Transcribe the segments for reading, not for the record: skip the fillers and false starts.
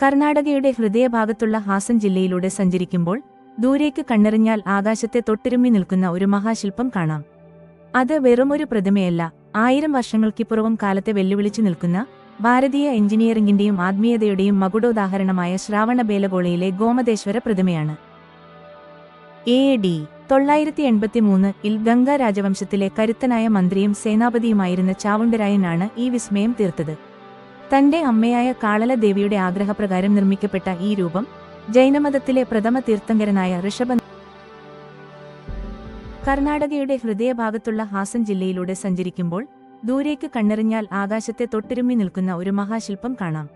കർണാടകയുടെ ഹൃദയഭാഗത്തുള്ള ഹാസൻ ജില്ലയിലൂടെ സഞ്ചരിക്കുമ്പോൾ ദൂരേക്ക് കണ്ണെറിഞ്ഞാൽ ആകാശത്തെ തൊട്ടിരുമ്മി നിൽക്കുന്ന ഒരു മഹാശില്പം കാണാം. അത് വെറുമൊരു പ്രതിമയല്ല, 1000 വർഷങ്ങൾക്കിപ്പുറവും കാലത്തെ വെല്ലുവിളിച്ചു നിൽക്കുന്ന ഭാരതീയ എഞ്ചിനീയറിംഗിന്റെയും ആത്മീയതയുടെയും മകുടോദാഹരണമായ ശ്രാവണബേലഗോളയിലെ ഗോമതേശ്വര പ്രതിമയാണ്. AD 983 ഗംഗ രാജവംശത്തിലെ കരുത്തനായ മന്ത്രിയും സേനാപതിയുമായിരുന്ന ചാവുണ്ടരായനാണ് ഈ വിസ്മയം തീർത്തത്. തന്റെ അമ്മയായ കാളല ദേവിയുടെ ആഗ്രഹപ്രകാരം നിർമ്മിക്കപ്പെട്ട ഈ രൂപം ജൈനമതത്തിലെ പ്രഥമ തീർത്ഥങ്കരനായ ഋഷഭ കർണാടകയുടെ ഹൃദയഭാഗത്തുള്ള ഹാസൻ ജില്ലയിലൂടെ സഞ്ചരിക്കുമ്പോൾ ദൂരേക്ക് കണ്ണെറിഞ്ഞാൽ ആകാശത്തെ തൊട്ടിരുമ്മി നിൽക്കുന്ന ഒരു മഹാശില്പം കാണാം.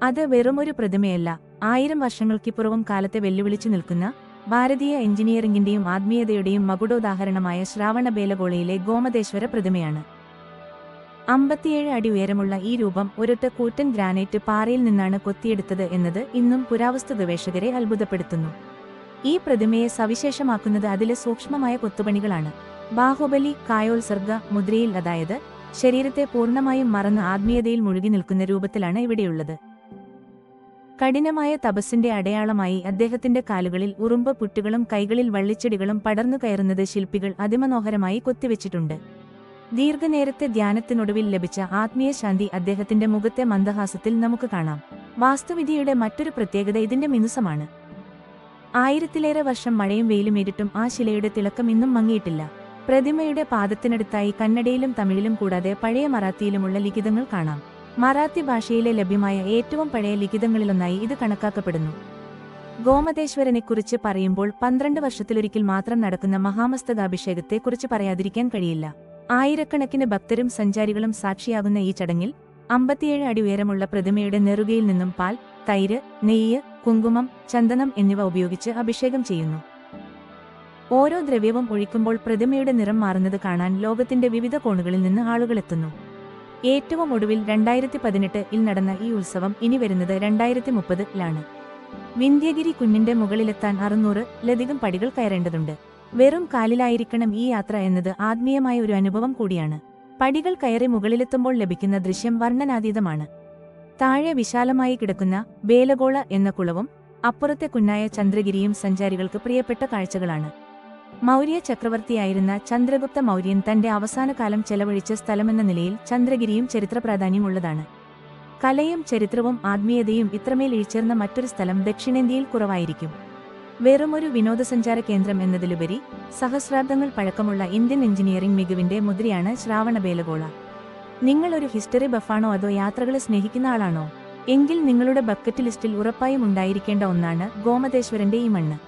അത് വെറുമൊരു പ്രതിമയല്ല, 1000 വർഷങ്ങൾക്കിപ്പുറവും കാലത്തെ വെല്ലുവിളിച്ചു നിൽക്കുന്ന ഭാരതീയ എഞ്ചിനീയറിംഗിന്റെയും ആത്മീയതയുടെയും മകുടോദാഹരണമായ ശ്രാവണബേലഗോളയിലെ ഗോമതേശ്വര പ്രതിമയാണ്. 57 അടി ഉയരമുള്ള ഈ രൂപം ഒരൊറ്റ കൂറ്റൻ ഗ്രാനൈറ്റ് പാറയിൽ നിന്നാണ് കൊത്തിയെടുത്തത് എന്നത് ഇന്നും പുരാവസ്തു ഗവേഷകരെ അത്ഭുതപ്പെടുത്തുന്നു. ഈ പ്രതിമയെ സവിശേഷമാക്കുന്നത് അതിലെ സൂക്ഷ്മമായ കൊത്തുപണികളാണ്. ബാഹുബലി കായോത്സർഗ മുദ്രയിൽ, അതായത് ശരീരത്തെ പൂർണ്ണമായും മറന്ന് ആത്മീയതയിൽ മുഴുകി നിൽക്കുന്ന രൂപത്തിലാണ് ഇവിടെയുള്ളത്. കഠിനമായ തപസ്സിന്റെ അടയാളമായി അദ്ദേഹത്തിന്റെ കാലുകളിൽ ഉറുമ്പ് പുറ്റുകളും കൈകളിൽ വള്ളിച്ചെടികളും പടർന്നു കയറുന്നത് ശില്പികൾ അതിമനോഹരമായി കൊത്തിവെച്ചിട്ടുണ്ട്. ദീർഘനേരത്തെ ധ്യാനത്തിനൊടുവിൽ ലഭിച്ച ആത്മീയ ശാന്തി അദ്ദേഹത്തിന്റെ മുഖത്തെ മന്ദഹാസത്തിൽ നമുക്ക് കാണാം. വാസ്തുവിദ്യയുടെ മറ്റൊരു പ്രത്യേകത ഇതിന്റെ മിനുസമാണ്. 1000-ലേറെ വർഷം മഴയും വെയിലുമേറ്റിട്ടും ആ ശിലയുടെ തിളക്കം ഇന്നും മങ്ങിയിട്ടില്ല. പ്രതിമയുടെ പാദത്തിനടുത്തായി കന്നഡയിലും തമിഴിലും കൂടാതെ പഴയ മറാത്തിയിലുമുള്ള ലിഖിതങ്ങൾ കാണാം. മറാത്തി ഭാഷയിലെ ലഭ്യമായ ഏറ്റവും പഴയ ലിഖിതങ്ങളിലൊന്നായി ഇത് കണക്കാക്കപ്പെടുന്നു. ഗോമതേശ്വരനെക്കുറിച്ച് പറയുമ്പോൾ 12 വർഷത്തിലൊരിക്കൽ മാത്രം നടക്കുന്ന മഹാമസ്തകാഭിഷേകത്തെക്കുറിച്ച് പറയാതിരിക്കാൻ കഴിയില്ല. ആയിരക്കണക്കിന് ഭക്തരും സഞ്ചാരികളും സാക്ഷിയാകുന്ന ഈ ചടങ്ങിൽ 57 അടി ഉയരമുള്ള പ്രതിമയുടെ നെറുകയിൽ നിന്നും പാൽ, തൈര്, നെയ്യ്, കുങ്കുമം, ചന്ദനം എന്നിവ ഉപയോഗിച്ച് അഭിഷേകം ചെയ്യുന്നു. ഓരോ ദ്രവ്യവും ഒഴിക്കുമ്പോൾ പ്രതിമയുടെ നിറം മാറുന്നത് കാണാൻ ലോകത്തിന്റെ വിവിധ കോണുകളിൽ നിന്ന് ആളുകളെത്തുന്നു. ഏറ്റവും ഒടുവിൽ 2018 നടന്ന ഈ ഉത്സവം ഇനി വരുന്നത് 2030 വിന്ധ്യഗിരി കുന്നിന്റെ മുകളിലെത്താൻ 600-ലധികം പടികൾ കയറേണ്ടതുണ്ട്. വെറും കാലിലായിരിക്കണം ഈ യാത്ര എന്നത് ആത്മീയമായ ഒരു അനുഭവം കൂടിയാണ്. പടികൾ കയറി മുകളിലെത്തുമ്പോൾ ലഭിക്കുന്ന ദൃശ്യം വർണ്ണനാതീതമാണ്. താഴെ വിശാലമായി കിടക്കുന്ന ബേലഗോള എന്ന കുളവും അപ്പുറത്തെ കുന്നായ ചന്ദ്രഗിരിയും സഞ്ചാരികൾക്ക് പ്രിയപ്പെട്ട കാഴ്ചകളാണ്. മൗര്യ ചക്രവർത്തിയായിരുന്ന ചന്ദ്രഗുപ്ത മൗര്യൻ തന്റെ അവസാന കാലം ചെലവഴിച്ച സ്ഥലമെന്ന നിലയിൽ ചന്ദ്രഗിരിയും ചരിത്ര പ്രാധാന്യമുള്ളതാണ്. കലയും ചരിത്രവും ആത്മീയതയും ഇത്രമേൽ ഇഴിച്ചേർന്ന മറ്റൊരു സ്ഥലം ദക്ഷിണേന്ത്യയിൽ കുറവായിരിക്കും. വെറുമൊരു വിനോദസഞ്ചാര കേന്ദ്രം എന്നതിലുപരി സഹസ്രാബ്ദങ്ങൾ പഴക്കമുള്ള ഇന്ത്യൻ എഞ്ചിനീയറിംഗ് മികവിന്റെ മുദ്രയാണ് ശ്രാവണബേലഗോള. നിങ്ങൾ ഒരു ഹിസ്റ്ററി ബഫാണോ അതോ യാത്രകളെ സ്നേഹിക്കുന്ന ആളാണോ? എങ്കിൽ നിങ്ങളുടെ ബക്കറ്റ് ലിസ്റ്റിൽ ഉറപ്പായും ഉണ്ടായിരിക്കേണ്ട ഒന്നാണ് ഗോമതേശ്വരന്റെ ഈ മണ്ണ്.